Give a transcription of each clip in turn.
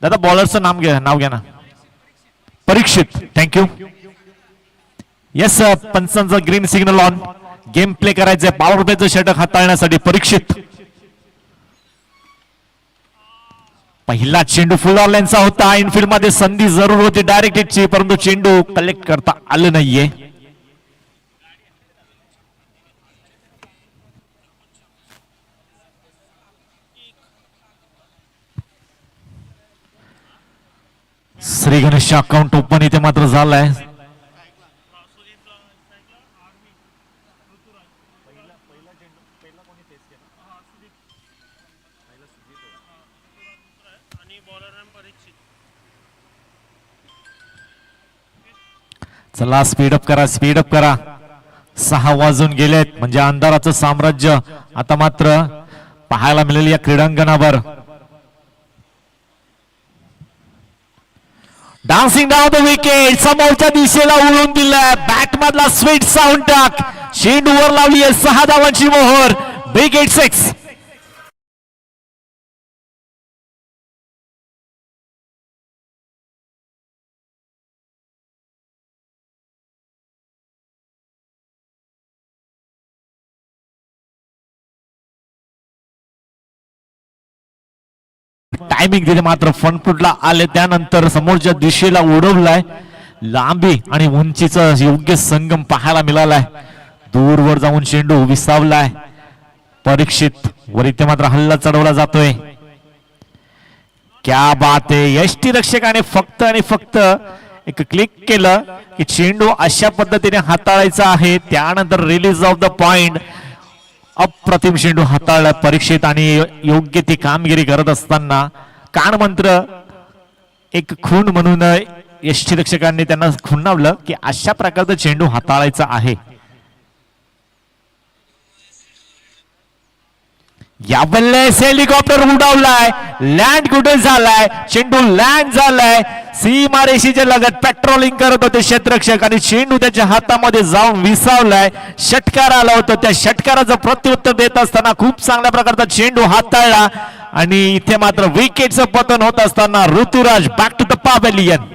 दादा बॉलरचं नाव घ्या ना. परीक्षित. थँक्यू. येस पंचांचा green signal on. Game play करायचंय. पॉवर प्लेचं षटक हाताळण्यासाठी परीक्षित. पहिला चेंडू फुल ऑनलाईनचा होता. इनफिल्ड मध्ये संधी जरूर होती डायरेक्ट हिटची, परंतु चेंडू कलेक्ट करता आलं नाहीये. श्री गणेश अकाउंट ओपन इथे मात्र झालाय. चला स्पीडअप करा, स्पीडअप करा. 6 वाजून गेलेत म्हणजे अंधाराचं साम्राज्य आता मात्र पाहायला मिळेल या क्रीडांगणावर. Dancing down the wicket. समोरच्या दिशेला उडून दिलाय. बॅट मधला स्वीट साऊंड टाक. चेंडूवर लावली आहे 6 धावांची मोहर. बिग 86. टायमिंग तिथे मात्र फनफुटला आले. त्यानंतर समोरच्या दिशेला उडवलाय. लांबी आणि उंचीचा योग्य संगम पाहायला मिळालाय. दूरवर जाऊन चेंडू विसावलाय. परीक्षित वर इथे मात्र हल्ला चढवला जातोय. क्या बात आहे. यष्टी रक्षकाने फक्त आणि फक्त एक क्लिक केलं की चेंडू अशा पद्धतीने हाताळायचा आहे. त्यानंतर रिलीज ऑफ द पॉइंट. अप्रतिम चेंडू हाताळला परीक्षित आणि योग्य ती कामगिरी करत असताना कानमंत्र एक खूण म्हणून यष्टीरक्षकांनी त्यांना खुणावलं की अशा प्रकारचा चेंडू हाताळायचा आहे. यावेळेस हेलिकॉप्टर उडवलाय. लँड कुठे झालाय. चेंडू लँड झालाय. सीमारेषीच्या लगत पेट्रोलिंग करत होते क्षेत्ररक्षक आणि चेंडू त्याच्या हातामध्ये जाऊन विसावलाय. षटकार आला होता. त्या षटकाराचं प्रत्युत्तर देत असताना खूप चांगल्या प्रकारचा चेंडू हाताळला आणि इथे मात्र विकेटचं पतन होत असताना Ruturaj back to the pavilion.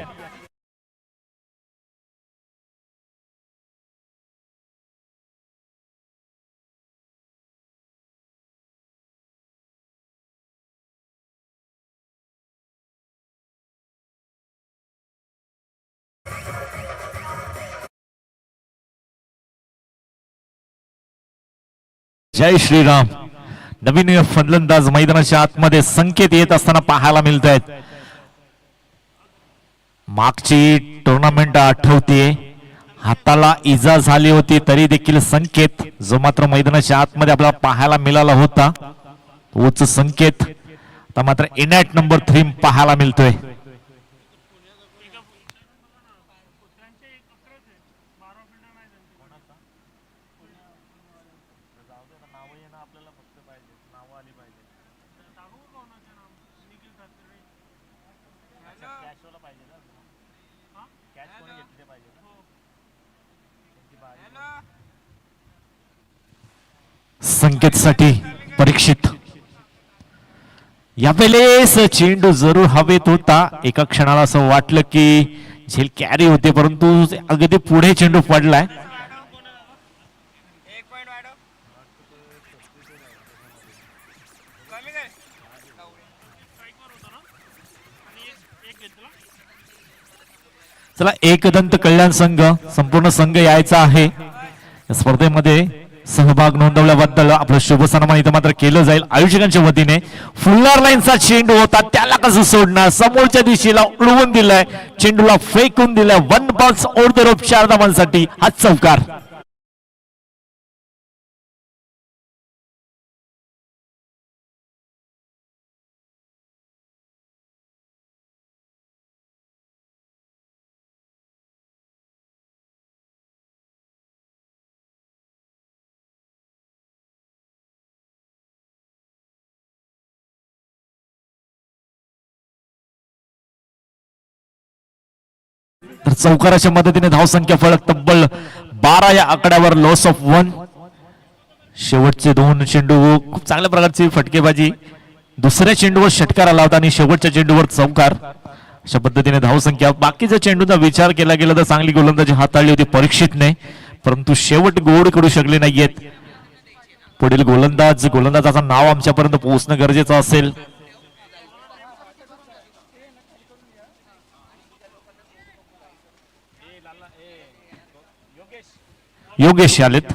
जय श्रीराम. नवीन फलंदाज मैदानाच्या आतमध्ये संकेत येत असताना पाहायला मिळत आहेत. मागची टुर्नामेंट आठवते. हाताला इजा झाली होती तरी देखील संकेत जो मात्र मैदानाच्या आतमध्ये आपल्याला पाहायला मिळाला होता तोच संकेत आता मात्र इनॅट नंबर 3 पाहायला मिळतोय. संकेतसाठी परीक्षित. यावेळेस चेंडू जरूर हवेत होता. एका क्षणाला असं वाटलं की झेल कॅरी होते परंतु अगदी पुढे चेंडू पडलाय. चला एकदंत कल्याण संघ संपूर्ण संघ यायचा आहे या स्पर्धेमध्ये. सहभाग नोंदवल्याबद्दल आपलं शुभ सन्मान इथं मात्र केलं जाईल आयोजकांच्या वतीने. फुल्लर लाईनचा चेंडू होता त्याला कसं सोडणार. समोरच्या दिशेला उडवून दिलाय. चेंडूला फेकून दिलाय. 1 बॉल्स ओव्हर द रोप 4 धावांसाठी हा चौकार. तर चौकाराच्या मदतीने धावसंख्या फलक तब्बल 12 या आकड्यावर. Loss of 1. शेवटचे 2 चेंडू खूप चांगल्या प्रकारची फटकेबाजी दुसऱ्या चेंडूवर षटकार आला होता आणि शेवटच्या चेंडूवर चौकार. अशा पद्धतीने धावसंख्या. बाकीच्या चेंडूचा विचार केला गेला तर चांगली गोलंदाजी हाताळली होती परीक्षितने, परंतु शेवट गोड करू शकले नाहीयेत. पुढील गोलंदाजाचं नाव आमच्यापर्यंत पोहोचणं गरजेचं असेल. योगेश आलेत.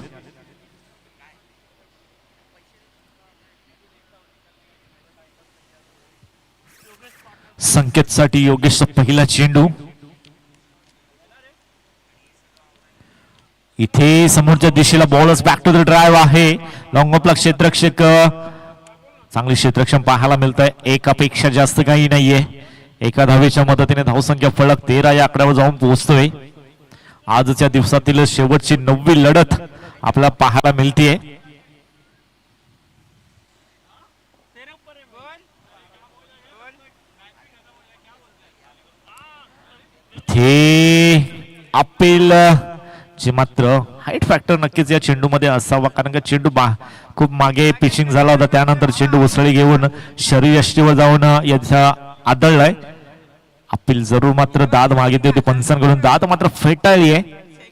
संकेतसाठी योगेशचा पहिला चेंडू. इथे समोरच्या दिशेला बॉलच बॅक टू द ड्राईव्ह आहे. लॉंग ऑफला क्षेत्ररक्षक चांगले क्षेत्ररक्षण पाहायला मिळत आहे. एकापेक्षा जास्त काही नाहीये. एका धावेच्या मदतीने धावसंख्या फलक 13 या आकड्यावर जाऊन पोहोचतोय. आजच्या दिवसातील शेवटची 9वी लढत आपल्याला पाहायला मिळतीये. अपील जे मात्र हाईट फॅक्टर नक्कीच या चेंडूमध्ये असावा, कारण का चेंडू खूप मागे पिचिंग झाला होता. त्यानंतर चेंडू उसळी घेऊन शरीरयष्टीवर जाऊन याचा आदळलाय. अपील जरूर मात्र दाद मागितली होती पंचांकडून, दाद मात्र फेटाळली आहे.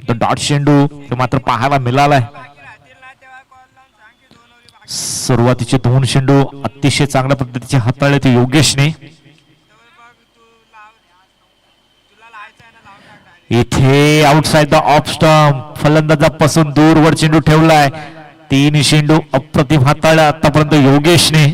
डॉट चेंडू ते मात्र पाहायला मिळालाय. सुरुवातीचे 2 चेंडू अतिशय चांगल्या पद्धतीचे हाताळले ते योगेशने. इथे आउटसाइड द ऑफ स्टंप फलंदाजापासून दूरवर चेंडू ठेवलाय. 3 चेंडू अप्रतिम हाताळला आतापर्यंत योगेशने.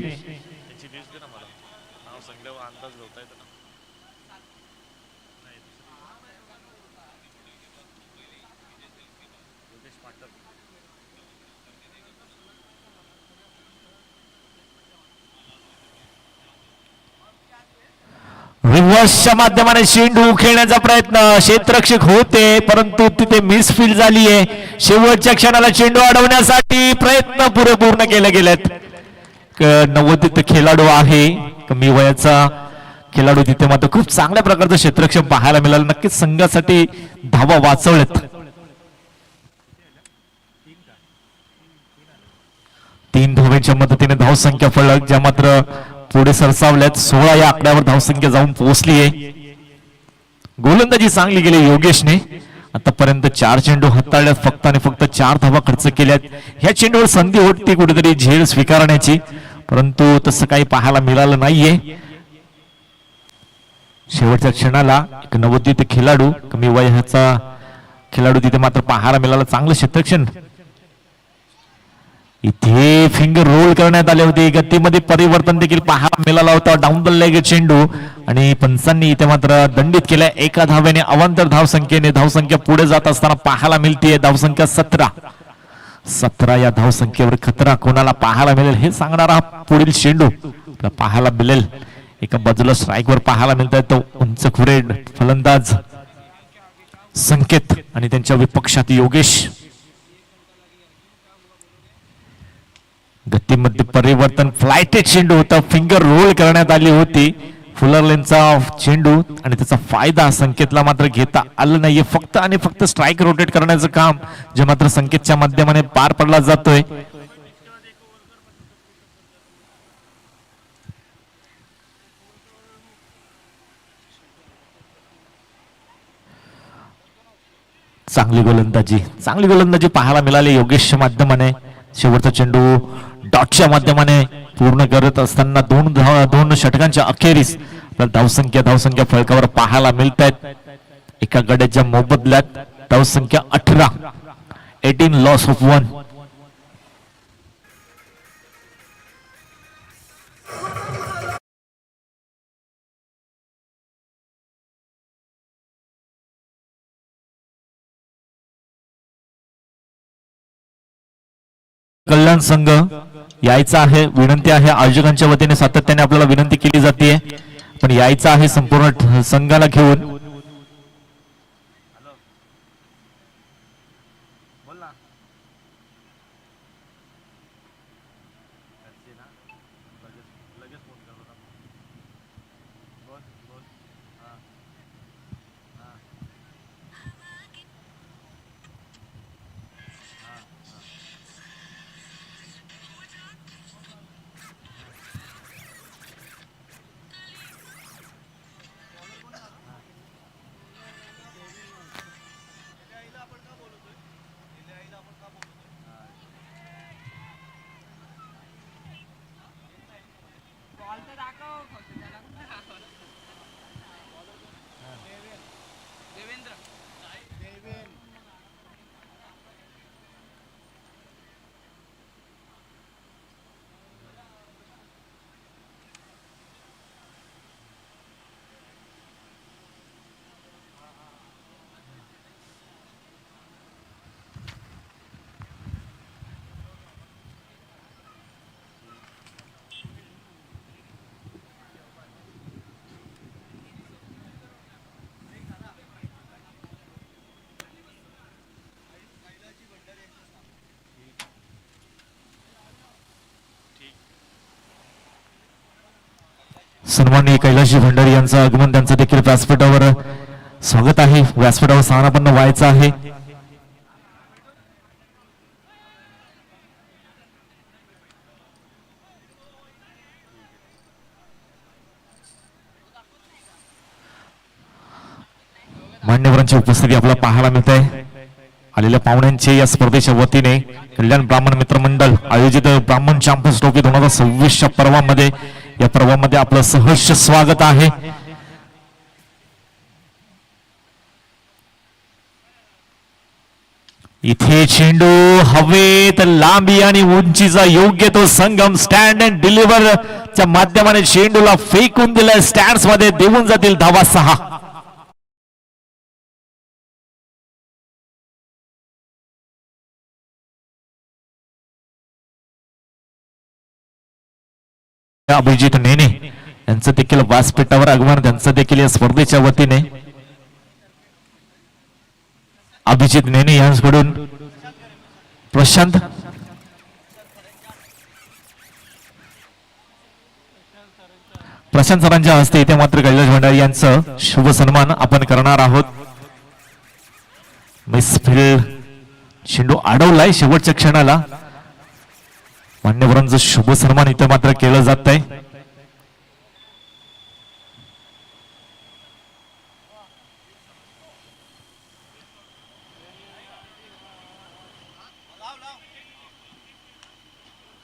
रिव्हर्सच्या माध्यमाने चेंडू खेळण्याचा प्रयत्न क्षेत्ररक्षक होते, परंतु तिथे मिसफील्ड झाली आहे. शेवटच्या क्षणाला चेंडू अडवण्यासाठी प्रयत्न पूर्ण केले गेलेत. नवोदित खेळाडू आहे, कमी वयाचा खेळाडू, तिथे मात्र खूप चांगल्या प्रकारचं क्षेत्ररक्षण पाहायला मिळालं. नक्कीच संघासाठी धावा वाचवलेत. 3 धावांच्या मदतीने धावसंख्या फलक ज्या मात्र पुढे सरसावल्यात. 16 या आकड्यावर धावसंख्या जाऊन पोहोचली आहे. गोलंदाजी चांगली गेली योगेशने. आतापर्यंत 4 चेंडू हाताळल्यात, फक्त आणि फक्त 4 धावा खर्च केल्यात. ह्या चेंडूवर संधी होती कुठेतरी झेल स्वीकारण्याची, परंतु तसं काही पाहायला मिळालं नाहीये. शेवटच्या क्षणाला एक नवोदित खेळाडू, कमी वयाचा खेळाडू तिथे मात्र पाहायला मिळाला. चांगलं क्षेत्ररक्षण. इथे फिंगर रोल करण्यात आले होते. गतीमध्ये परिवर्तन देखील पाहायला मिळाला होता. डाऊन द लेग चेंडू आणि पंचांनी इथे मात्र दंडित केलाय. एका धावेने अवांतर धावसंख्येने धावसंख्या पुढे जात असताना पाहायला मिळते. धावसंख्या 17 या धावसंख्येवर खतरा कोणाला पाहायला मिळेल हे सांगणारा पुढील चेंडू पाहायला मिळेल. एका बाजूला स्ट्राईकवर पाहायला मिळत आहे तो उंच खुरे फलंदाज संकेत आणि त्यांच्या विपक्षात योगेश. गतीमध्ये परिवर्तन, फ्लायटेड चेंडू होता, फिंगर रोल करण्यात आली होती. फुलरलेनचा चेंडू आणि त्याचा फायदा संकेतला मात्र घेता आलं नाहीये. फक्त आणि फक्त स्ट्राईक रोटेट करण्याचं काम जे मात्र संकेतच्या माध्यमाने पार पडला जातोय. चांगली गोलंदाजी पाहायला मिळाली योगेशच्या माध्यमाने. शेवटचा चेंडू डॉटच्या माध्यमाने पूर्ण करत असताना 2 षटकांच्या अखेरीस धावसंख्या फलकावर पाहायला मिळत आहेत. एका गड्याच्या मोबदल्यात धावसंख्या 18 लॉस ऑफ 1. कल्याण संघ यायचा आहे, विनंती आहे आयोजकांच्या वतीने सातत्याने आपल्याला विनंती केली जाते, पण यायचा आहे संपूर्ण संघाला घेऊन. सन्माननीय कैलाशी भंडारी यांचं आगमन, त्यांचं देखील व्यासपीठावर स्वागत आहे. व्यासपीठावर स्थानापन्न व्हायचं आहे. मान्यवरांची उपस्थिती आपल्याला पाहायला मिळत आहे. आलेल्या पाहुण्यांचे या स्पर्धेच्या वतीने कल्याण ब्राह्मण मित्र मंडळ आयोजित ब्राह्मण चॅम्पियन्स ट्रॉफी 2026च्या पर्वामध्ये, या पर्वामध्ये आपलं सहर्ष स्वागत आहे. इथे चेंडू हवेत, लांबी आणि उंचीचा योग्य तो संगम, स्टँड अँड डिलिव्हर च्या माध्यमाने चेंडूला फेकून दिलाय. स्टँड्स मध्ये देऊन जातील धावा 6. अभिजित नेने यांचं देखील व्यासपीठावर आगमन, त्यांचं देखील या स्पर्धेच्या वतीने. अभिजित नेने यांच्याकडून प्रशांत सरांच्या हस्ते इथे मात्र कैलाश भंडारी यांचं शुभ सन्मान आपण करणार आहोत. मिसफिल्ड चेंडू अडवलाय शेवटच्या क्षणाला. मान्यवरांचं शुभ सन्मान इथे मात्र केलं जात आहे.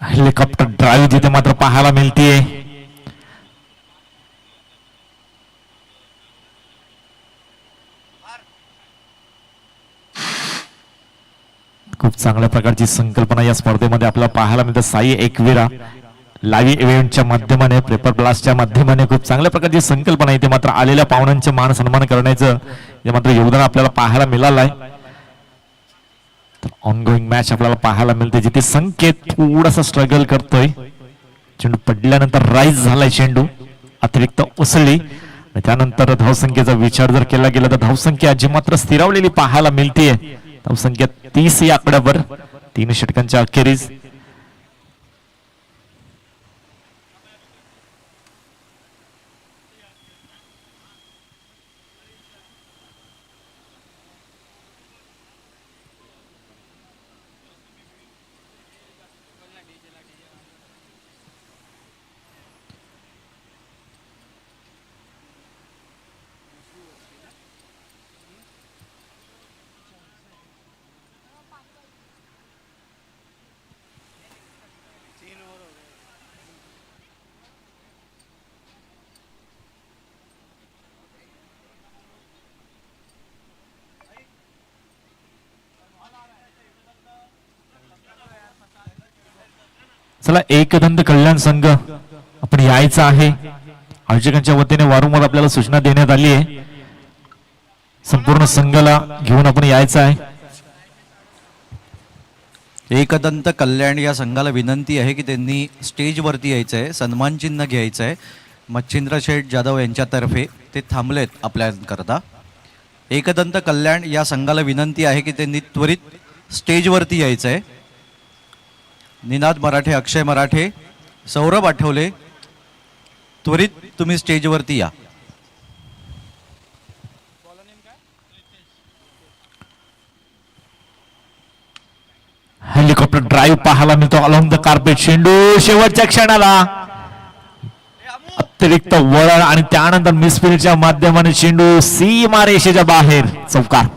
हेलिकॉप्टर ड्राईव्ह जिथे मात्र पाहायला मिळतीये. खूप चांगल्या प्रकारची संकल्पना या स्पर्धेमध्ये आपल्याला पाहायला मिळते. साई एकविरा लाईव्ह इव्हेंटच्या माध्यमाने, पेपर ब्लास्टच्या माध्यमाने खूप चांगल्या प्रकारची संकल्पना इथे मात्र आलेल्या पाहुण्यांचे मान सन्मान करण्याचं हे मात्र योगदान आपल्याला पाहायला मिळालं आहे. ऑनगोईंग मॅच आपल्याला पाहायला मिळते, जिथे संकेत थोडासा स्ट्रगल करतोय. चेंडू पडल्यानंतर राईज झालाय, चेंडू अतिरिक्त उसळली आणि त्यानंतर धावसंख्येचा विचार जर केला गेला तर धावसंख्या जी मात्र स्थिरावलेली पाहायला मिळते. धावसंख्या 30 या आकड्यावर 3 षटकांच्या अखेरीस. चला, एकदंत कल्याण संघ आपण यायचं आहे. आयोजकांच्या वतीने वारंवार आपल्याला सूचना देण्यात आली आहे. संपूर्ण संघाला घेऊन आपण यायचं आहे. एकदंत कल्याण या संघाला विनंती आहे की त्यांनी स्टेजवरती यायचं आहे, सन्मान चिन्ह घ्यायचं आहे. मच्छिंद्र शेठ जाधव यांच्यातर्फे ते थांबलेत आपल्याकरता. एकदंत कल्याण या संघाला विनंती आहे की त्यांनी त्वरित स्टेजवरती यायचं आहे. निनाद मराठे, अक्षय मराठे, सौरभ आठवले, त्वरित तुम्ही स्टेजवरती या. हेलिकॉप्टर ड्राईव्ह पाहायला मिळतो अलॉंग द कार्पेट. चेंडू शेवटच्या क्षणाला अतिरिक्त वळण आणि त्यानंतर मिसफिल्डच्या माध्यमाने चेंडू सीमा रेषेच्या बाहेर, चौकार.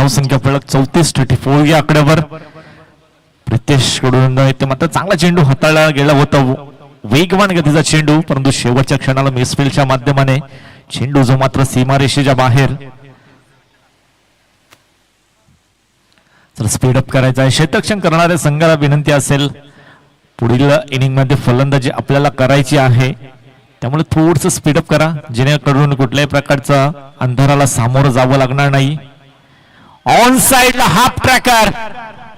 धावसंख्या फलक 34-34 या आकड्यावर. प्रितेश कडून ते मात्र चांगला चेंडू हाताळला गेला होता, वेगवान गतीचा चेंडू, परंतु शेवटच्या क्षणाला मिसफिल्डच्या माध्यमाने चेंडू जो मात्र सीमारेषेच्या बाहेर. तर स्पीडअप करायचा आहे. क्षेत्ररक्षण करणाऱ्या संघाला विनंती असेल, पुढील इनिंग मध्ये फलंदाजी आपल्याला करायची आहे, त्यामुळे थोडंसं स्पीडअप करा, जेणेकरून कुठल्याही प्रकारचा अंधाराला सामोरं जावं लागणार नाही. ऑन साइडला हाफ ट्रॅकर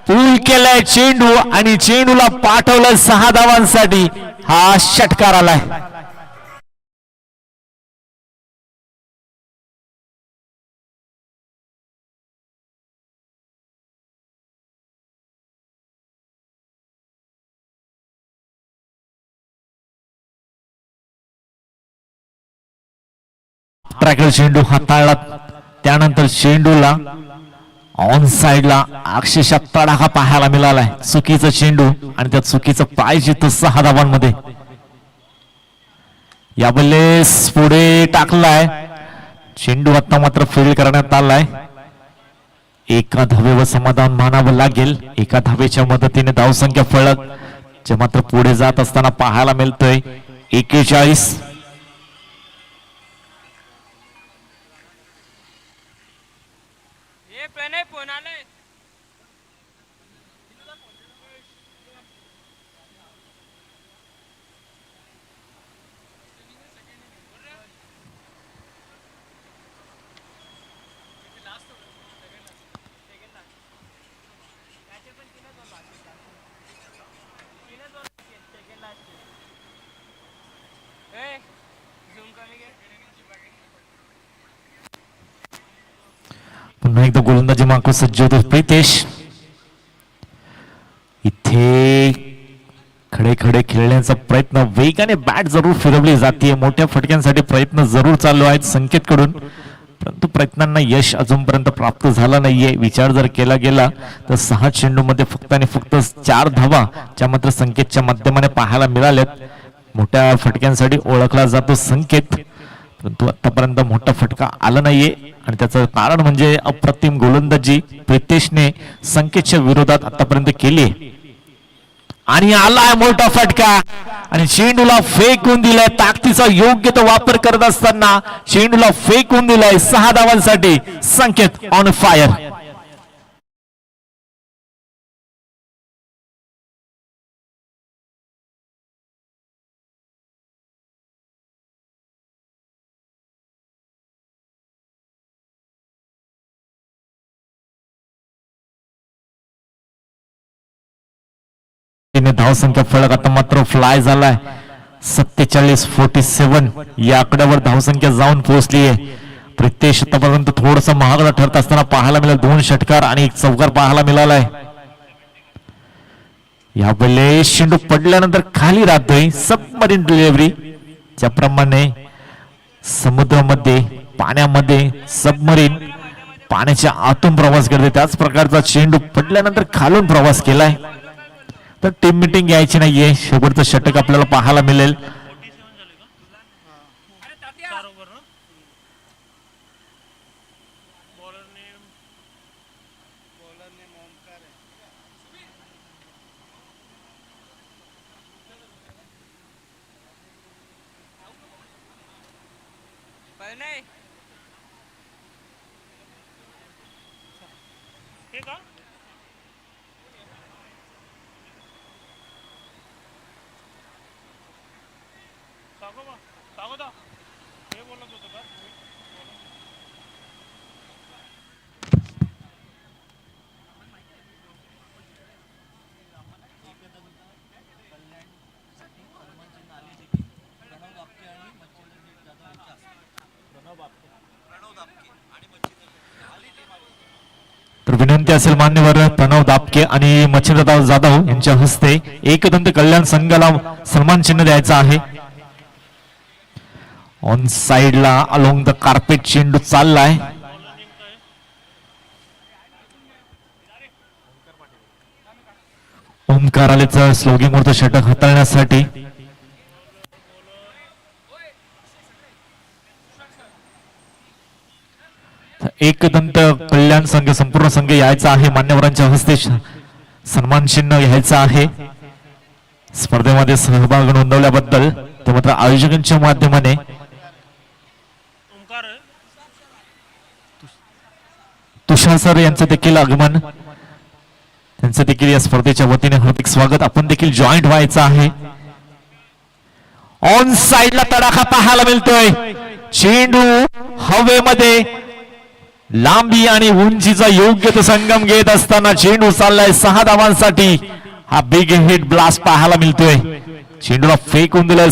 पूल केलाय चेंडू आणि चेंडूला पाठवलं 6 धावांसाठी. हा षटकार आलाय. ट्रॅकर चेंडू हाताळला, त्यानंतर चेंडूला ऑन साइडला अक्षरशः तडाखा पाहायला मिळालाय. चुकीचा चेंडू आणि त्या चुकीचं पाय जिथं 6 धावांमध्ये. यावेळेस पुढे टाकलाय चेंडू, आता मात्र फील्ड करण्यात आलाय. एका धावेवर समाधान मानावं लागेल. एका धावेच्या मदतीने धावसंख्या फलक जे मात्र पुढे जात असताना पाहायला मिळतोय 41. पुन्हा एकदा गोलंदाजी मागून सज्ज होतो प्रितेश. इथे खडे खडे खेळण्याचा प्रयत्न, वेगाने बॅट जरूर फिरवली जाते, मोठ्या फटक्यांसाठी प्रयत्न जरूर चालू आहेत संकेतकडून, परंतु प्रयत्नांना यश अजूनपर्यंत प्राप्त झालं नाहीये. विचार जर केला गेला तर 6 चेंडू मध्ये फक्त आणि फक्त 4 धावा ज्या मात्र संकेतच्या माध्यमाने पाहायला मिळाल्यात. मोठ्या फटक्यांसाठी ओळखला जातो संकेत, परंतु आतापर्यंत मोठा फटका आला नाहीये आणि त्याचं कारण म्हणजे अप्रतिम गोलंदाजी प्रितेशने संकेतच्या विरोधात आतापर्यंत केली. आणि आलाय मोठा फटका आणि चेंडूला फेकून दिलाय. ताकदीचा योग्य तो वापर करत असताना चेंडूला फेकून दिलाय. 6 धावांसाठी संकेत ऑन फायर. धावसंख्या फलक आता मात्र फ्लाय झालाय. 47-47 या आकड्यावर धावसंख्या जाऊन पोहोचली आहे. प्रितेश आतापर्यंत थोडस महागडा ठरत असताना पाहायला मिळालं. 2 षटकार आणि 1 चौकार पाहायला मिळालाय. यावेळेस चेंडू पडल्यानंतर खाली राहतोय. सबमरीन डिलिव्हरी, ज्याप्रमाणे समुद्रामध्ये पाण्यामध्ये सबमरीन पाण्याच्या आतून प्रवास करते, त्याच प्रकारचा चेंडू पडल्यानंतर खालून प्रवास केलाय. तर टीम मीटिंग घ्यायची नाहीये. शेवटचं षटक आपल्याला पाहायला मिळेल. तर विनंती असेल मान्यवर प्रणव दापके आणि मच्छिंद्र जाधव यांच्या हस्ते एकदंत कल्याण संघाला सन्मान चिन्ह द्यायचं आहे. ऑन साइडला अलोंग द कार्पेट चेंडू चाललाय. ओमकार आलेचं स्लोगिंग वरचं षटक हाताळण्यासाठी. एकदंत कल्याण संघ संपूर्ण संघ यायचा आहे, मान्यवरांच्या हस्ते सन्मान चिन्ह घ्यायचं आहे स्पर्धेमध्ये सहभाग नोंदवल्याबद्दल. ते मात्र आयोजकांच्या माध्यमाने तुषार सर यांचं देखील आगमन, त्यांचं देखील या स्पर्धेच्या वतीने हार्दिक स्वागत. आपण देखील जॉईंट व्हायचं आहे. ऑन साइडला तडाखा पाहायला मिळतोय. चेंडू हवेमध्ये लांबी आणि उंचीचा योग्य तो संगम घेत असताना चेंडू चाललाय 6 धावांसाठी. हा बिग हिट ब्लास्ट पाहायला मिळतोय. चेंडूला फेकून दिलं.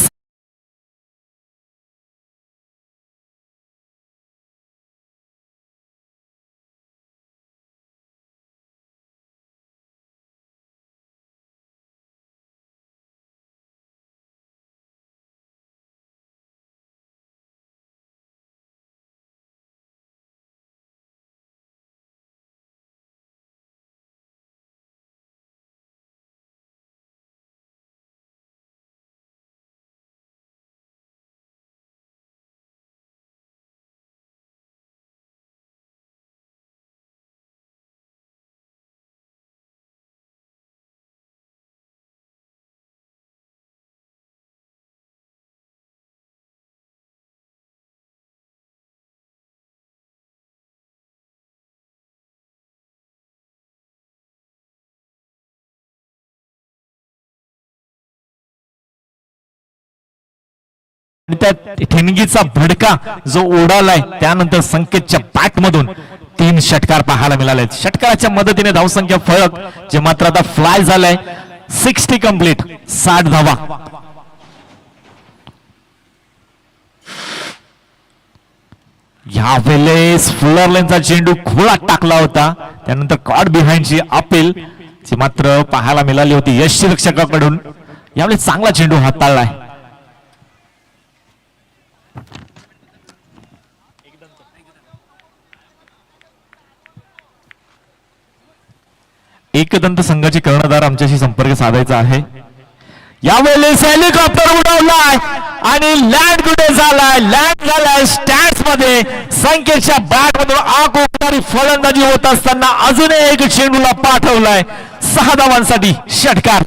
त्या ठिणगीचा भडका जो उडालाय त्यानंतर संकेतच्या बॅट मधून 3 षटकार पाहायला मिळाले. षटकाराच्या मदतीने धावसंख्या फरक जे मात्र आता फ्लाय झालाय 60 कंप्लीट, 60 धावा. यावेळेस फुलरलेनचा चेंडू खोळात टाकला होता, त्यानंतर कॉट बिहाइंडची अपील जी मात्र पाहायला मिळाली होती यष्टीरक्षकाकडून. यावेळेस चांगला चेंडू हाताळलाय. एकदंत संघाचे कर्णधार आमच्याशी संपर्क साधायचा आहे. यावेळेस हेलिकॉप्टर उडवलाय आणि लँड कुठे झालाय, लँड झालाय स्टँड्स मध्ये. संकेतच्या बॅट मधून आग उठणारी फलंदाजी होत असताना अजून एक चेंडूला पाठवलाय 6 धावांसाठी षटकार.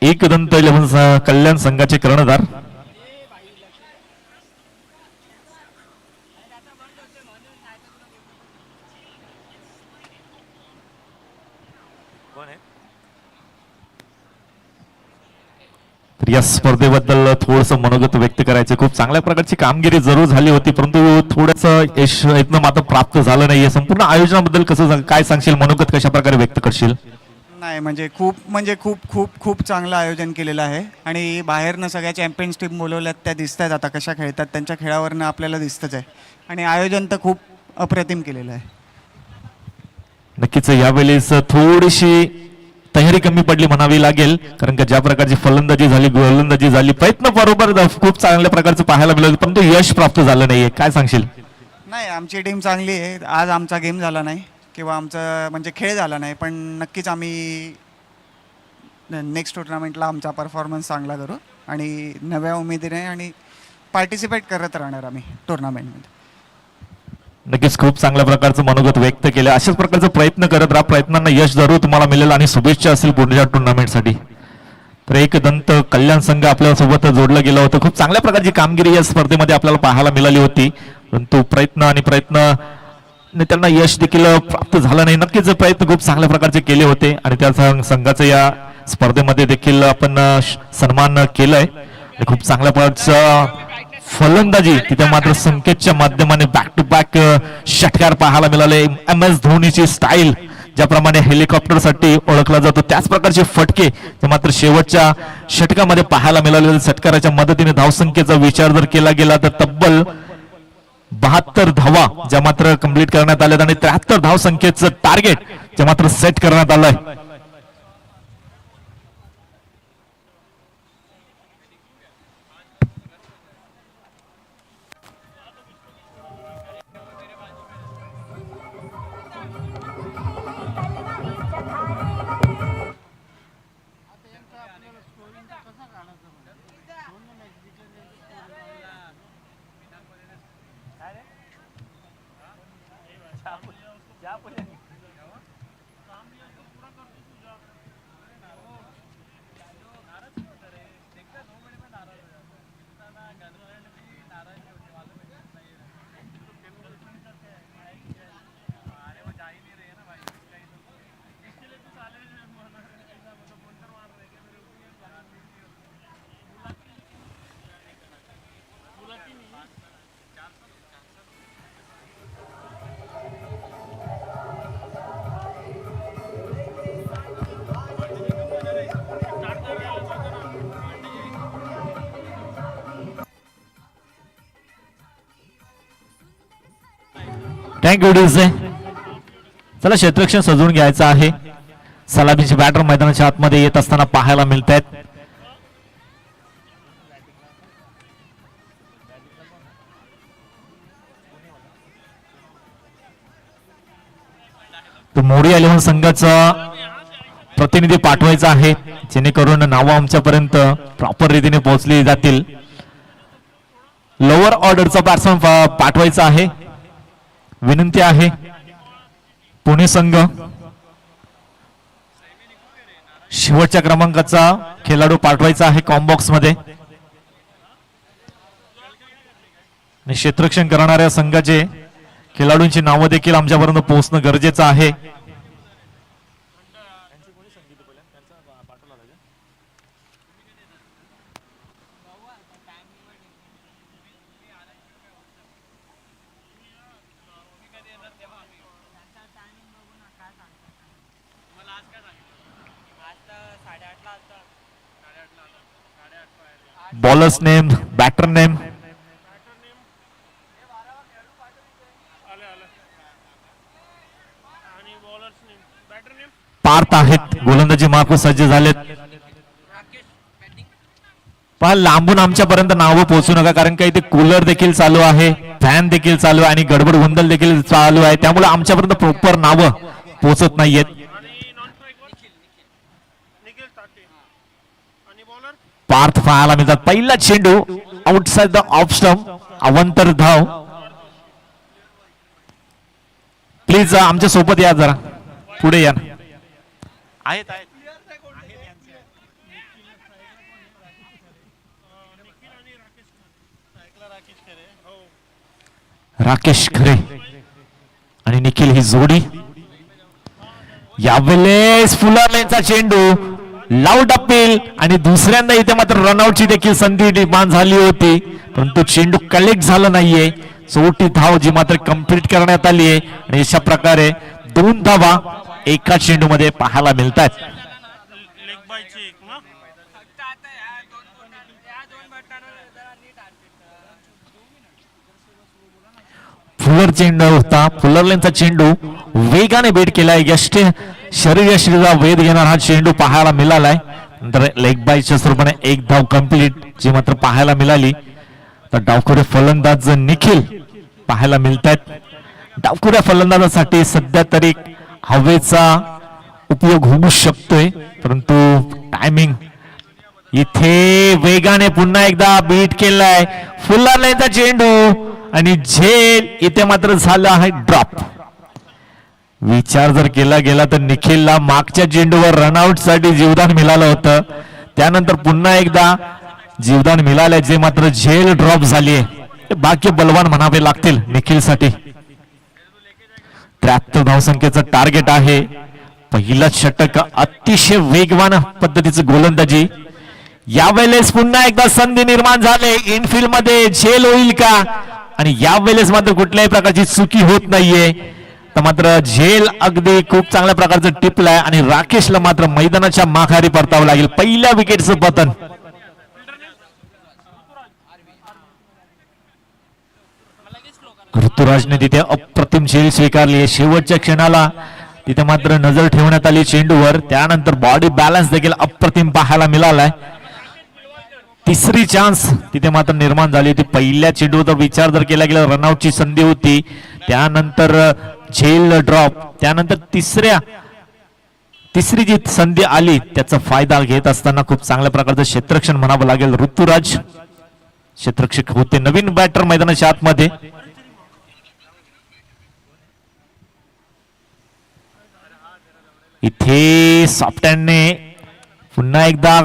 एकदंत कल्याण संघाचे कर्णधार तर या स्पर्धेबद्दल थोडस मनोगत व्यक्त करायचे. खूप चांगल्या प्रकारची कामगिरी जरूर झाली होती, परंतु थोडस यश इथनं मात्र प्राप्त झालं नाहीये. संपूर्ण आयोजनाबद्दल कसं काय सांगशील, मनोगत कशा प्रकारे व्यक्त करशील? नाही म्हणजे खूप चांगलं आयोजन केलेलं आहे आणि बाहेरनं सगळ्या चॅम्पियन्स टीम बोलवल्यात, त्या दिसत आहेत आता कशा खेळतात, त्यांच्या खेळावरनं आपल्याला दिसतच आहे. आणि आयोजन तर खूप अप्रतिम केलेलं आहे. नक्कीच यावेळेस थोडीशी तयारी कमी पडली म्हणावी लागेल, कारण का ज्या प्रकारची फलंदाजी झाली, गोलंदाजी झाली, प्रयत्न बरोबर खूप चांगल्या प्रकारचं पाहायला मिळालं, परंतु यश प्राप्त झालं नाहीये. काय सांगशील? नाही, आमची टीम चांगली आहे. आज आमचा गेम झाला नाही किंवा आमचा म्हणजे खेळ झाला नाही, पण नक्कीच आम्ही नेक्स्ट टुर्नामेंटला आमचा परफॉर्मन्स चांगला करू आणि नव्या उमेदीने आणि पार्टिसिपेट करत राहणार आम्ही टुर्नामेंटमध्ये. नक्कीच खूप चांगल्या प्रकारचं मनोगत व्यक्त केलं. अशाच प्रकारचा प्रयत्न करत राहा, प्रयत्नांना यश जरूर तुम्हाला मिळेल आणि शुभेच्छा असेल पुढच्या टुर्नामेंटसाठी. तर एकदंत कल्याण संघ आपल्यासोबत जोडला गेला होता. खूप चांगल्या प्रकारची कामगिरी या स्पर्धेमध्ये आपल्याला पाहायला मिळाली होती, परंतु प्रयत्न त्यांना यश देखील प्राप्त झालं नाही. नक्कीच प्रयत्न खूप चांगल्या प्रकारचे केले होते आणि त्या संघाचं या स्पर्धेमध्ये देखील आपण सन्मान केलाय. खूप चांगल्या प्रकारचं फलंदाजी तिथे मात्र संकेतच्या माध्यमाने बॅक टू बॅक षटकार पाहायला मिळाले. MS धोनीची स्टाईल ज्याप्रमाणे हेलिकॉप्टर साठी ओळखला जातो त्याच प्रकारचे फटके ते मात्र शेवटच्या षटकामध्ये पाहायला मिळाले. षटकाराच्या मदतीने धावसंख्येचा विचार जर केला गेला तर तब्बल 72 धावा ज्या मात्र कंप्लीट करण्यात आल्या आणि 73 धावसंख्येचं टार्गेट जे मात्र सेट करण्यात आलंय. Thank you DJ. चला क्षेत्ररक्षण सजवून घ्यायचं आहे. सलामीचे बॅटर मैदानाच्या आतमध्ये येत असताना पाहायला मिळत आहेत. तो मोडी इलेव्हन संघाचा प्रतिनिधी पाठवायचा आहे जेणेकरून नावं आमच्यापर्यंत प्रॉपर रीतीने पोहोचली जातील. लोअर ऑर्डरचा बॅट्समन पाठवायचा आहे. विनंती आहे पुणे संघ शेवटच्या क्रमांकाचा खेळाडू पाठवायचा आहे कॉम्बॉक्स मध्ये. आणि क्षेत्ररक्षण करणाऱ्या संघाचे खेळाडूंची नावं देखील आमच्यापर्यंत पोहोचणं गरजेचं आहे. Bowlers name, batter name, Parth आहेत. गोलंदाजी मार्फत सज्ज झालेत. पहा लांबून आमच्यापर्यंत नावं पोहोचू नका कारण का इथे कूलर देखील चालू आहे, फॅन देखील चालू आहे आणि गडबड गोंधळ देखील चालू आहे. त्यामुळे आमच्यापर्यंत प्रॉपर नावं पोहोचत नाहीयेत. पार्थ पाहायला मिळतात. पहिला चेंडू आउटसाइड द ऑफ स्टंप. अवंतर धाव. प्लीज आमच्या सोबत या, जरा पुढे या. आहेत राकेश खरे आणि निखिल ही जोडी. यावेळेस फुलर लाईनचा चेंडू लाऊड अपील आणि दुसऱ्यांदा इथे मात्र रनआउटची देखील संधी निर्माण झाली होती परंतु चेंडू कलेक्ट झाला नाहीये. चौथी धाव जी मात्र कंप्लीट करण्यात आली आहे आणि अशा प्रकारे 2 धावा एका चेंडू मध्ये पाहायला मिळतात. फुलर चेंडू होता. फुलर लाईनचा चेंडू वेगाने बेट केलाय. शरीरयष्टीचा वेध घेणारा हा चेंडू पाहायला मिळालाय. नंतर लेग बायच्या स्वरूपाने 1 धाव कंप्लीट जी मात्र पाहायला मिळाली. तर डावखुरे फलंदाज निखिल पाहायला मिळतात. डावखुऱ्या फलंदाजासाठी सध्या तरी हवेचा उपयोग होऊ शकतोय परंतु टायमिंग इथे वेगाने पुन्हा एकदा बीट केलाय. फुलर लाईनचा चेंडू आणि झेल इथे मात्र झाला आहे ड्रॉप. विचार जर केला गेला तर निखिलला मागच्या चेंडूवर रनआउट साठी जीवदान मिळालं होतं. त्यानंतर पुन्हा एकदा जीवदान मिळालं जे मात्र झेल ड्रॉप झालीये. बाकी बलवान म्हणावे लागतील निखिलसाठी. 73 धावसंख्येचं टार्गेट आहे. पहिला षटक अतिशय वेगवान पद्धतीचं गोलंदाजी. यावेळेस पुन्हा एकदा संधी निर्माण झाले. इनफिल्ड मध्ये झेल होईल का आणि यावेळेस मात्र कुठल्याही प्रकारची चुकी होत नाहीये. तर मात्र झेल अगदी खूप चांगल्या प्रकारचं टिपलाय आणि राकेशला मात्र मैदानाच्या माघारी परतावं लागेल. पहिल्या विकेटचं पतन. ऋतुराजने तिथे अप्रतिम झेल स्वीकारली. शेवटच्या क्षणाला तिथे मात्र नजर ठेवण्यात आली चेंडूवर. त्यानंतर बॉडी बॅलन्स देखील अप्रतिम पाहायला मिळालाय. तिसरी चान्स तिथे मात्र निर्माण झाली होती. पहिल्या चेंडूचा विचार जर केला गेला रनआउटची संधी होती. त्यानंतर झेल ड्रॉप. त्यानंतर तिसरी जी संधी आली त्याचा फायदा घेत असताना खूप चांगल्या प्रकारचं क्षेत्ररक्षण म्हणावं लागेल. ऋतुराज क्षेत्ररक्षक होते. नवीन बॅटर मैदानाच्या आतमध्ये. इथे सॉफ्टहँडने पुन्हा एकदा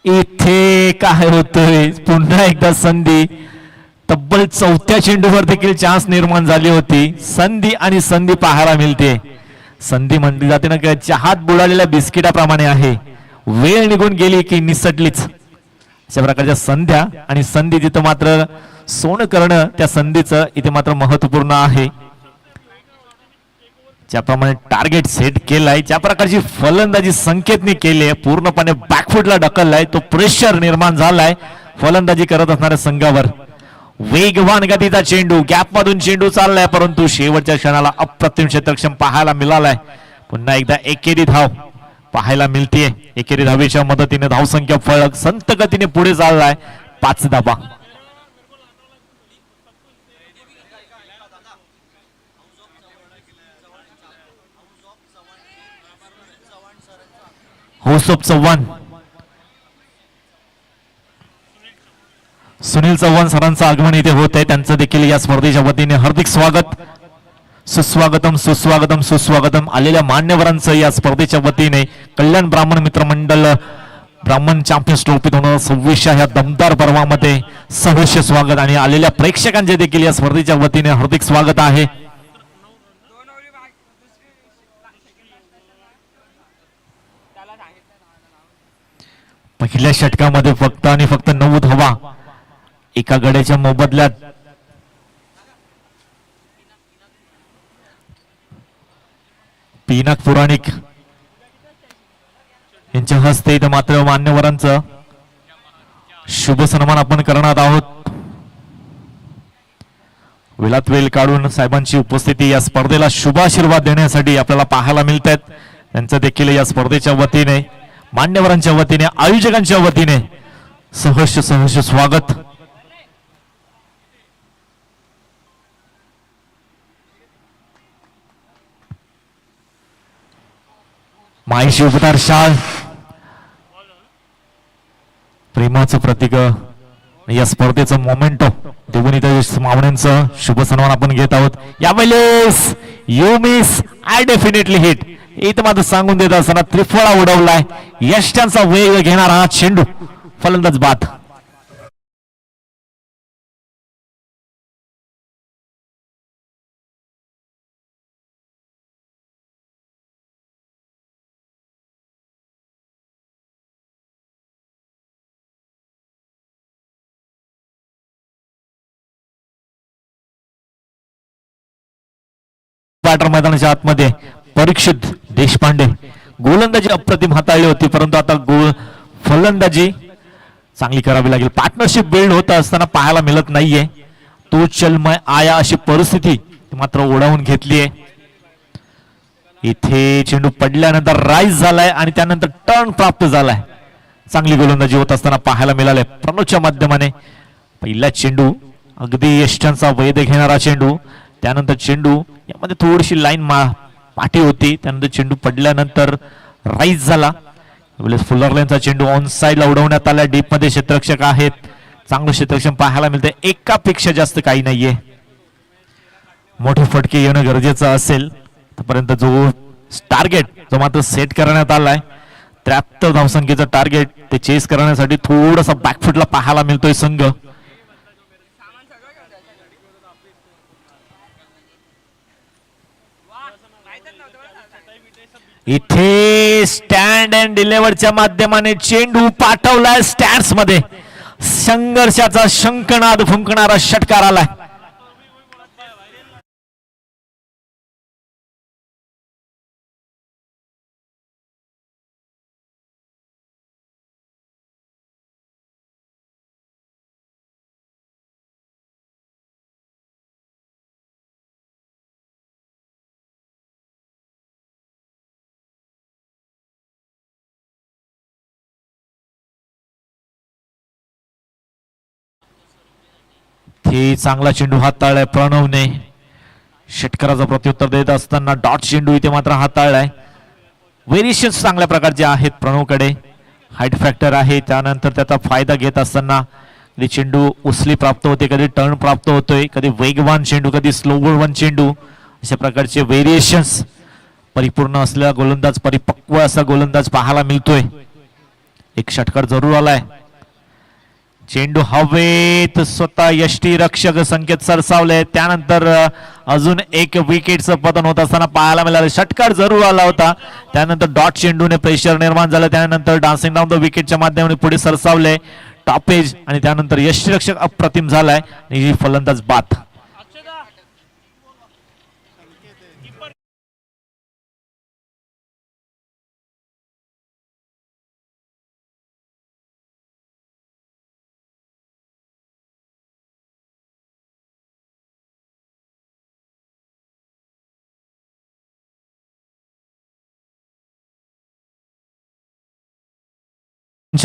इथे काय होतंय पुन्हा एकदा संधी. तब्बल 4थ्या चेंडूवर देखील चान्स निर्माण झाली होती. संधी आणि संधी पाहायला मिळते. संधी म्हटली जाते ना की चहात बुडालेल्या बिस्किटाप्रमाणे आहे. वेळ निघून गेली की निसटलीच. अशा प्रकारच्या संध्या आणि संधी जिथं मात्र सोनं करणं त्या संधीचं इथे मात्र महत्वपूर्ण आहे. ज्याप्रमाणे टार्गेट सेट केलाय ज्या प्रकारची फलंदाजी संकेतने केली आहे पूर्णपणे बॅकफुटला ढकललाय. तो प्रेशर निर्माण झालाय फलंदाजी करत असणाऱ्या संघावर. वेगवान गतीचा चेंडू, गॅप मधून चेंडू चाललाय, परंतु शेवटच्या क्षणाला अप्रतिम क्षेत्रक्षम पाहायला मिळालाय. पुन्हा एकदा एकेरी धाव पाहायला मिळतीये. एकेरी धावेच्या मदतीने धावसंख्या फलक संत गतीने पुढे चाललाय. 5 धावा. हौसफ चव्हाण, सुनील चव्हाण सरांचं आगमन इथे होत आहे. त्यांचं देखील या स्पर्धेच्या वतीने हार्दिक स्वागत. सुस्वागतम सुस्वागतम सुस्वागतम. आलेल्या मान्यवरांचं या स्पर्धेच्या वतीने कल्याण ब्राह्मण मित्र मंडळ ब्राह्मण चॅम्पियन्स ट्रॉफी 2026 ह्या दमदार पर्वामध्ये सहर्ष स्वागत. आणि आलेल्या प्रेक्षकांचे देखील या स्पर्धेच्या वतीने हार्दिक स्वागत आहे. पहिल्या षटकामध्ये फक्त आणि फक्त 9 धावा एका गड्याच्या मोबदल्यात. पिनाक पुराणिक यांच्या हस्ते इथं मात्र मान्यवरांचं शुभ सन्मान आपण करणार आहोत. वेळात वेळ काढून साहेबांची उपस्थिती या स्पर्धेला शुभाशीर्वाद देण्यासाठी आपल्याला पाहायला मिळत आहेत. त्यांचं देखील या स्पर्धेच्या वतीने, मान्यवरांच्या वतीने, आयोजकांच्या वतीने सहर्ष सहर्ष स्वागत. माईशी उपदार शाल, प्रेमाचं प्रतीक या स्पर्धेचं मोमेंटो देऊन इथं मावण्यांचं शुभ सन्मान आपण घेत आहोत. यावेळेस you miss I definitely hit इथं मात्र सांगून देत असताना त्रिफळा उडवलाय. यष्टांचा वेग घेणारा हा चेंडू फलंदाज बाद. बॅटर मैदानाच्या आतमध्ये परीक्षित देशपांडे गोलंदाजी अप्रतिम हाताळली होती, परंतु आता फलंदाजी चांगली करावी लागेल. पार्टनरशिप बिल्ड होत असताना पाहायला मिळत नाहीये. तो चलमय आया अशी परिस्थिती मात्र ओढावून घेतलीये. इथे चेंडू पडल्यानंतर राईज झालाय आणि त्यानंतर टर्न प्राप्त झालाय. चांगली गोलंदाजी होत असताना पाहायला मिळालंय प्रणोच्या माध्यमाने. पहिला चेंडू अगदी यष्टांचा वैध घेणारा चेंडू, त्यानंतर चेंडू यामध्ये थोडीशी लाईन पाठी होती, त्यानंतर चेंडू पडल्यानंतर राईज झाला. फुलर लाईनचा चेंडू ऑन साईडला उडवण्यात आला. डीप मध्ये क्षेत्ररक्षक आहेत, चांगलं क्षेत्ररक्षण पाहायला मिळते. एकापेक्षा जास्त काही नाहीये. मोठे फटके येणं गरजेचं असेल तोपर्यंत जो टार्गेट जो मात्र सेट करण्यात आलाय 73 धावसंख्येचं टार्गेट ते चेस करण्यासाठी थोडासा बॅकफुटला पाहायला मिळतोय संघ. इथे स्टँड अँड डिलिव्हरच्या माध्यमाने चेंडू पाठवलाय स्टँड्स मध्ये. संघर्षाचा शंखनाद फुंकणारा षटकार आलाय. हे चांगला चेंडू हाताळलाय प्रणवने. षटकाराचा प्रत्युत्तर देत असताना डॉट चेंडू इथे मात्र हाताळलाय. व्हेरिएशन चांगल्या प्रकारचे आहेत प्रणवकडे. हाईट फॅक्टर आहे, त्यानंतर त्याचा फायदा घेत असताना कधी चेंडू उचली प्राप्त होते, कधी टर्न प्राप्त होतोय, कधी वेगवान चेंडू, कधी स्लोवर चेंडू. अशा प्रकारचे व्हेरिएशन्स परिपूर्ण असलेला गोलंदाज, परिपक्व असा गोलंदाज पाहायला मिळतोय. एक षटकार जरूर आलाय. चेंडू हवेत स्वतः यष्टी रक्षक संकेत सरसावले, त्यानंतर अजून एक विकेटचं पतन होत असताना पाहायला मिळालं. षटकार जरूर आला होता, त्यानंतर डॉट चेंडूने प्रेशर निर्माण झालं, त्यानंतर डान्सिंग डाऊन द विकेटच्या माध्यमाने पुढे सरसावले टॉपेज आणि त्यानंतर यष्टी रक्षक अप्रतिम झालाय आणि फलंदाज बाद.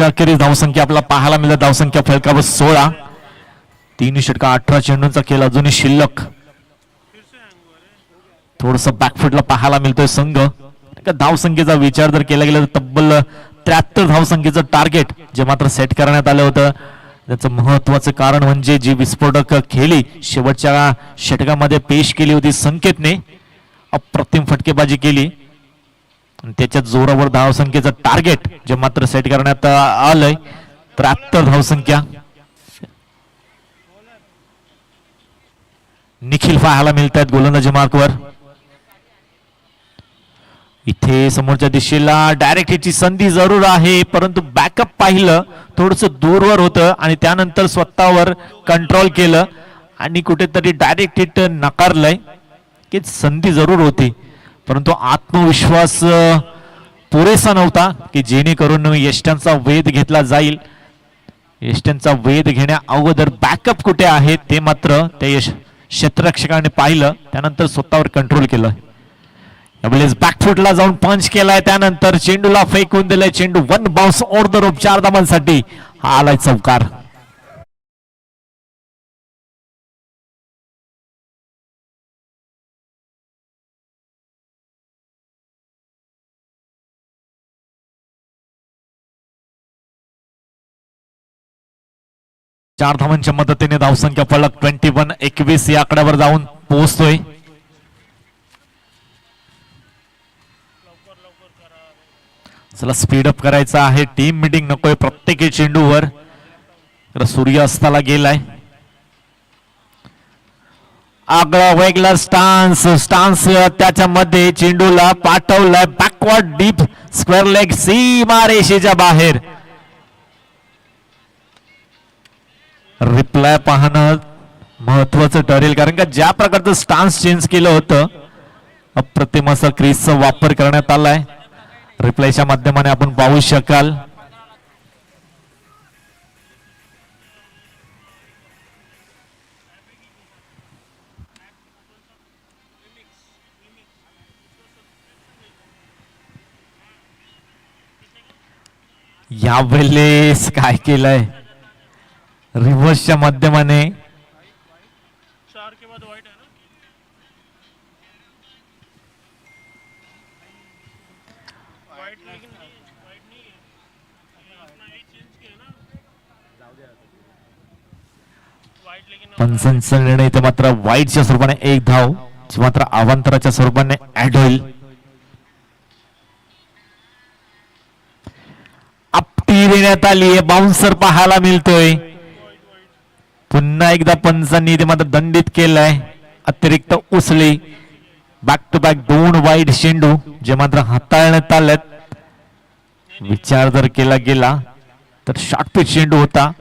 अखेरीस धावसंख्या आपल्याला पाहायला मिळत. धावसंख्या फलकावर 16. 3 षटका 18 चेंडूंचा खेळ अजूनही शिल्लक. थोडस बॅकफुटला पाहायला मिळतोय संघ. धावसंख्येचा विचार जर केला गेला तर तब्बल 73 धावसंख्येचं टार्गेट जे मात्र सेट करण्यात आलं होतं. त्याचं महत्वाचं कारण म्हणजे जी विस्फोटक खेळी शेवटच्या षटकामध्ये पेश केली होती संकेतने. अप्रतिम फटकेबाजी केली आणि त्याच्या जोरावर धावसंख्येचं टार्गेट जे मात्र सेट करण्यात आलंय. 73 धावसंख्या. निखिल पाहायला मिळत आहेत गोलंदाजी मार्कवर. इथे समोरच्या दिशेला डायरेक्ट हिटची संधी जरूर आहे, परंतु बॅकअप पाहिलं थोडस दूरवर होतं आणि त्यानंतर स्वतःवर कंट्रोल केलं आणि कुठेतरी डायरेक्ट हिट नाकारलंय. की संधी जरूर होती परंतु आत्मविश्वास पुरेसा नव्हता की जेणेकरून यष्ट्यांचा वेध घेतला जाईल. यष्ट्यांचा वेध घेण्या अगोदर बॅकअप कुठे आहे ते मात्र त्या क्षेत्ररक्षकाने पाहिलं, त्यानंतर स्वतःवर कंट्रोल केलं. यावेळेस बॅकफुटला जाऊन पंच केलाय, त्यानंतर चेंडूला फेकून दिलाय. चेंडू 1 बाउन्स ओव्हर द रोप 4 धावांसाठी. हा आलाय चौकार. चार धावांच्या मदतीने धावसंख्या फलक 21-21 या आकड्यावर जाऊन पोहोचतोय. चला स्पीड अप करायचा आहे. टीम मीटिंग नकोय प्रत्येक चेंडूवर. सूर्य अस्ताला गेलाय. आगळा वेगळा स्टान्स त्याच्यामध्ये चेंडूला पाठवलाय बॅकवर्ड डीप स्क्वेअर लेग सीमा रेषेच्या बाहेर. रिप्लाय पाहणं महत्वाचं ठरेल कारण का ज्या प्रकारचं स्टान्स चेंज केलं होतं अप्रतिम असा क्रीजचा वापर करण्यात आलाय. रिप्लायच्या माध्यमाने आपण पाहू शकाल. यावेळेस काय केलंय रिव्हर्सच्या माध्यमाने. पंचांचा निर्णय इथे मात्र वाईटच्या स्वरूपाने 1 धाव जी मात्र अवांतराच्या स्वरूपाने ऍड होईल. आपटी देण्यात आली आहे. बाउन्सर पाहायला मिळतोय. पुन्हा एकदा पंचांनी इथे मात्र दंडित केलाय. अतिरिक्त उसळी. बॅक टू बॅक 2 वाईट चेंडू जे मात्र हाताळण्यात आलेत. विचार जर केला गेला तर शॉर्ट पिच चेंडू होता.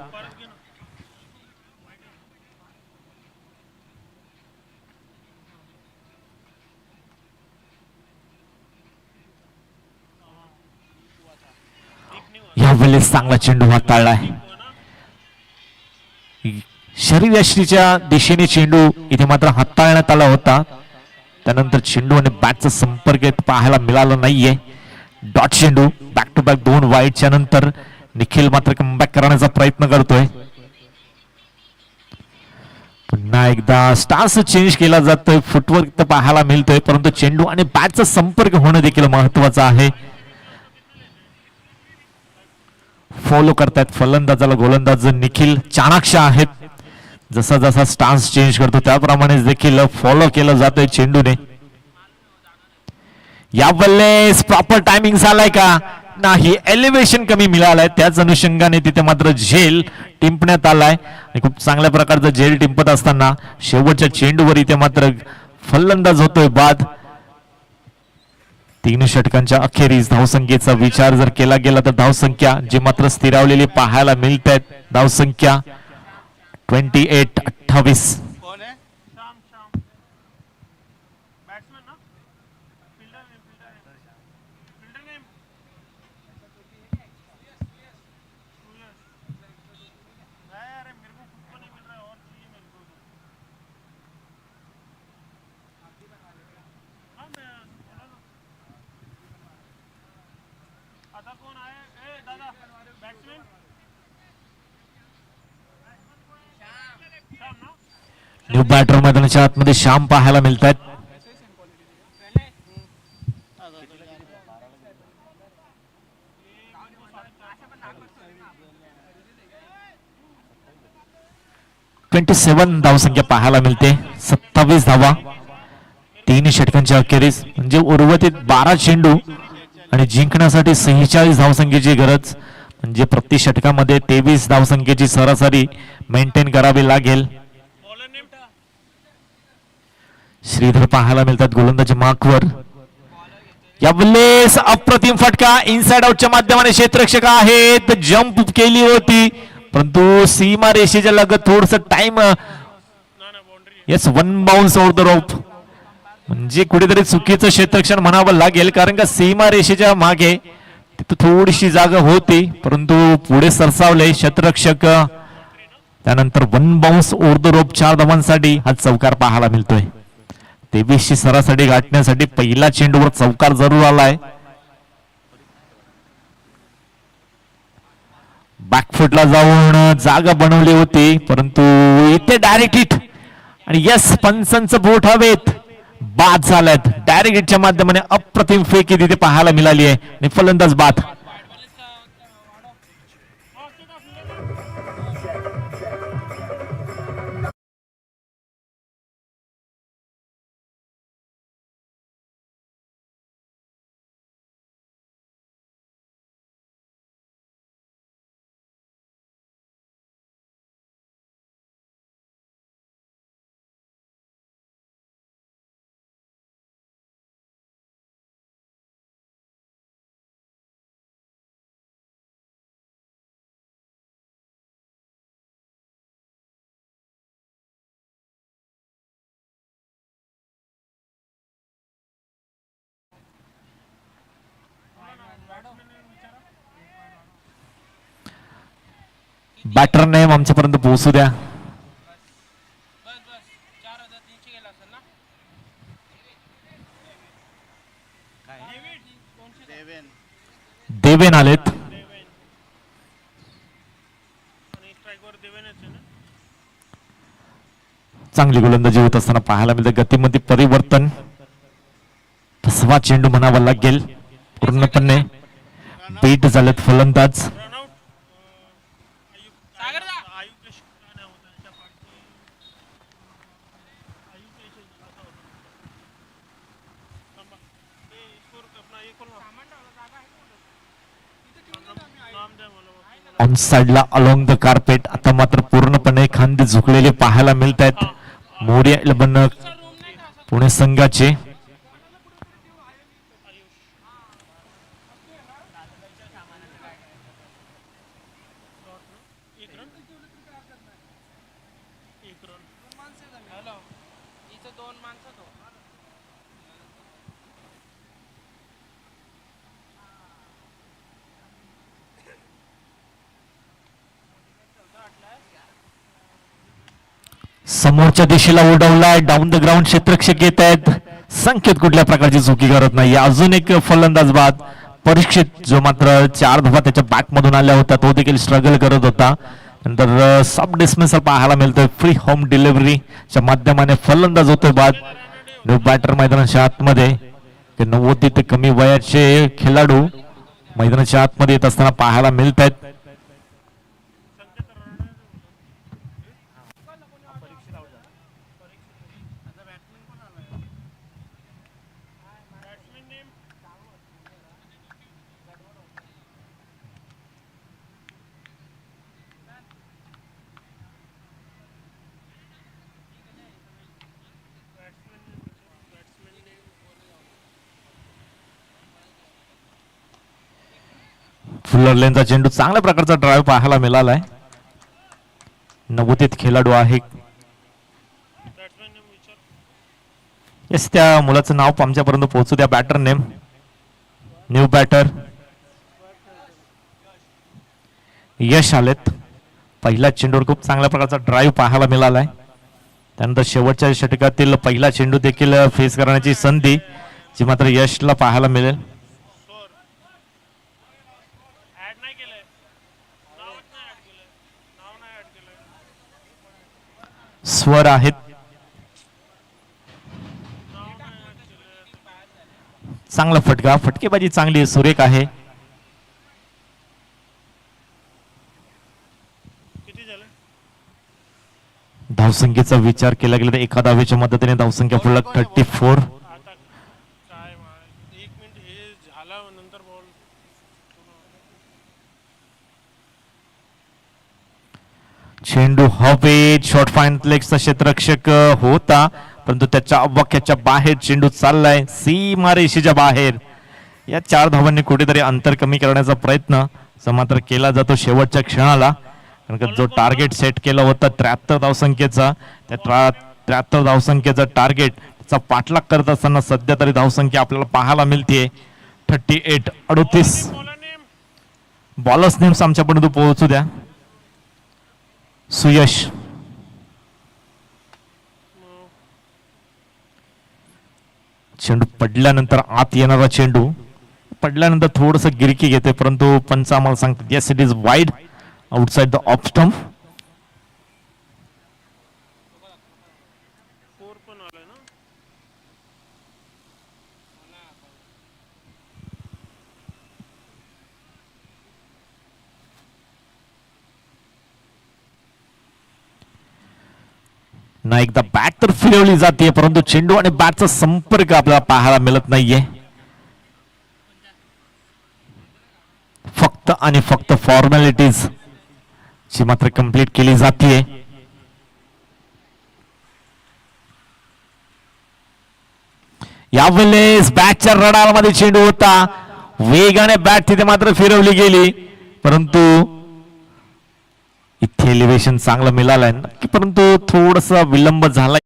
यावेळेस चांगला चेंडू हाताळलाय. शरीरयष्टीच्या दिशेने चेंडू इथे मात्र हाताळण्यात आला होता. त्यानंतर चेंडू आणि बॅटचा संपर्क पाहायला मिळाला नाहीये. डॉट चेंडू. बॅक टू बॅक 2 वाईटच्या नंतर निखिल मात्र कमबॅक करण्याचा प्रयत्न करतोय. पुन्हा एकदा स्टान्स चेंज केला जातोय. फुटवर्क पाहायला मिळतोय परंतु चेंडू आणि बॅटचा संपर्क होणं देखील महत्वाचं आहे. फॉलो करतायत फलंदाजाला गोलंदाज निखिल चाणाक्ष आहेत. जसा जसा स्टान्स चेंज करतो त्याप्रमाणे देखील फॉलो केलं जातोय चेंडूने. यावेळेस प्रॉपर टायमिंग झालाय का नाही. एलिव्हेशन कमी मिळालंय त्याच अनुषंगाने तिथे मात्र झेल टिंपण्यात आलाय. खूप चांगल्या प्रकारचा झेल टिंपत असताना शेवटच्या चेंडूवर इथे मात्र फलंदाज होतोय बाद. 3 षटकांच्या अखेरीस धावसंख्येचा विचार जर केला गेला तर धावसंख्या जी मात्र स्थिरावलेली पाहायला मिळत आहेत. धावसंख्या 28-28. न्यू बॅटर मैदानाच्या आतमध्ये श्याम पाहायला मिळत आहेत. धावसंख्या पाहायला मिळते. 27 धावा 3 षटकांच्या अखेरीस, म्हणजे उर्वरित 12 चेंडू आणि जिंकण्यासाठी 46 धावसंख्येची गरज, म्हणजे प्रति षटकामध्ये 23 धावसंख्येची सरासरी मेंटेन करावी लागेल. श्रीधर पाहायला मिळतात गोलंदाजी मार्कवर. यावेळेस अप्रतिम फटका इनसाइड आउटच्या माध्यमाने क्षेत्ररक्षक आहेत, जंप केली होती परंतु सीमा रेषेच्या लगत थोडस time. Yes, 1 bounce over the rope, म्हणजे कुठेतरी चुकीचं क्षेत्ररक्षण म्हणावं लागेल, कारण का सीमा रेषेच्या मागे तिथं थोडीशी जागा होती परंतु पुढे सरसावले क्षेत्ररक्षक. त्यानंतर 1 बाउन्स ओव्हर द रोप 4 धावांसाठी हा चौकार पाहायला मिळतोय. 23 सरासरी गाठण्यासाठी पहिला चेंडूवर चौकार जरूर आलाय. बॅकफुटला जाऊन जागा बनवली होती परंतु इथे डायरेक्ट हिट आणि यस, पंचांचं बोट हवेत, बाद झाल्यात. डायरेक्ट हिटच्या माध्यमाने अप्रतिम फेकी तिथे पाहायला मिळाली आहे आणि फलंदाज बाद. बॅटर नेम आमच्यापर्यंत पोहोचू द्या. देवेन आलेत. चांगली गोलंदाजी होत असताना पाहायला मिळते. गतीमध्ये परिवर्तन, 5वा चेंडू म्हणावा लागेल. पूर्णपणे बीट झालेत फलंदाज. ऑन साइडला अलोंग द कार्पेट आता मात्र पूर्णपणे खांदे झुकलेले पाहायला मिळत आहेत मोरिया 11 पुणे संघाचे. समोरच्या दिशेला उडवलाय, डाऊन द ग्राउंड क्षेत्ररक्षक येत आहेत. संकेत कुठल्या प्रकारची चुकी करत नाही. अजून एक फलंदाज बाद. परीक्षित जो मात्र 4 धावा त्याच्या बॅक मधून आल्या होत्या, तो देखील स्ट्रगल करत होता. नंतर सब डिस्मिसल पाहायला मिळतोय. फ्री होम डिलिव्हरीच्या माध्यमाने फलंदाज होतोय बाद. न्यू बॅटर मैदानाच्या आतमध्ये 90 ते कमी वयाचे खेळाडू मैदानाच्या आतमध्ये येत असताना पाहायला मिळत आहेत. फुलर लेनचा चेंडू चांगल्या प्रकारचा ड्राईव्ह पाहायला मिळालाय. 90 खेळाडू आहे. येस, त्या मुलाचं नाव आमच्यापर्यंत पोहोचू द्या. बॅटर नेम न्यू बॅटर यश आलेत. पहिल्या चेंडूवर खूप चांगल्या प्रकारचा ड्राईव्ह पाहायला मिळालाय. त्यानंतर शेवटच्या षटकातील पहिला चेंडू देखील फेस करण्याची संधी जी मात्र यशला पाहायला मिळेल. स्वर आहेत. चांगला फटका, फटकेबाजी चांगली आहे, सुरेख आहे. धावसंख्येचा विचार केला गेला तर एका धावेच्या मदतीने धावसंख्या पुढे 34. चेंडू हवेत, शॉर्ट फाईनलेगचा क्षेत्ररक्षक होता परंतु त्याच्या अवक्याच्या बाहेर चेंडू चाललाय सीमारेषेच्या बाहेर. या 4 धावांनी कुठेतरी अंतर कमी करण्याचा प्रयत्न मात्र केला जातो शेवटच्या क्षणाला, कारण का जो टार्गेट सेट केला होता 73 धावसंख्येचा, त्या 73 धावसंख्येचा टार्गेटचा पाठलाग करत असताना सध्या तरी धावसंख्या आपल्याला पाहायला मिळते 38. बॉलर्स नेम्स आमच्यापर्यंत पोहोचू द्या. सुयश, चेंडू पडल्यानंतर आत येणारा चेंडू पडल्यानंतर थोडस गिरकी घेते परंतु पंच आम्हाला सांगतात yes it is wide outside the off stump. ना एकदा बॅट तर फिरवली जाते परंतु चेंडू आणि बॅटचा संपर्क आपल्याला पाहायला मिळत नाहीये. फक्त आणि फक्त फॉर्मॅलिटीज ची मात्र कंप्लीट केली जाते. यावेळेस बॅटच्या रडारमध्ये चेंडू होता, वेगाने बॅट तिथे मात्र फिरवली गेली परंतु इथे एलिव्हेशन चांगलं मिळालंय नक्की परंतु थोडसा विलंब झाला.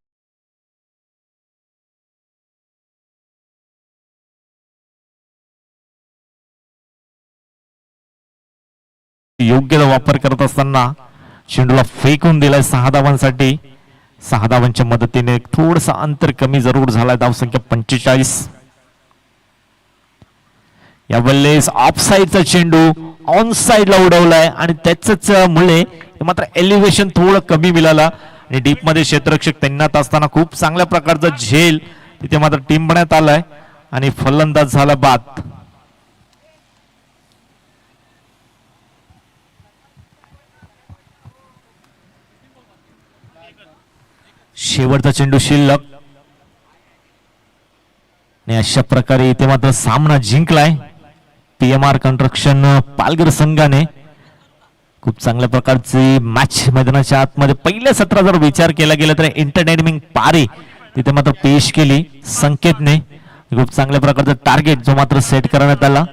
योग्य वापर करत असताना चेंडूला फेकून दिलाय 6 धावांसाठी. 6 धावांच्या मदतीने थोडस अंतर कमी जरूर झालाय, धावसंख्या 45. यावेळेस ऑफ साइडचा चेंडू ऑन साइडला उडवलाय आणि त्याच मुळे मात्र एलिव्हेशन थोडं कमी मिळाला आणि डीप मध्ये क्षेत्ररक्षक तैनात असताना खूप चांगल्या प्रकारचा झेल तिथे मात्र टिंबण्यात आलाय आणि फलंदाज झाला बाद. शेवटचा चेंडू शिल्लक आणि अशा प्रकारे इथे मात्र सामना जिंकलाय पीएमआर कन्स्ट्रक्शन पालघर संघाने. खूप चांगल्या प्रकारची मॅच मैदानाच्या आतमध्ये पहिल्या सत्रात जर विचार केला गेला तर एंटरटेनमेंट पारी तिथे मात्र पेश केली संकेतने. खूप चांगल्या प्रकारचा टार्गेट जो मात्र सेट करण्यात आला.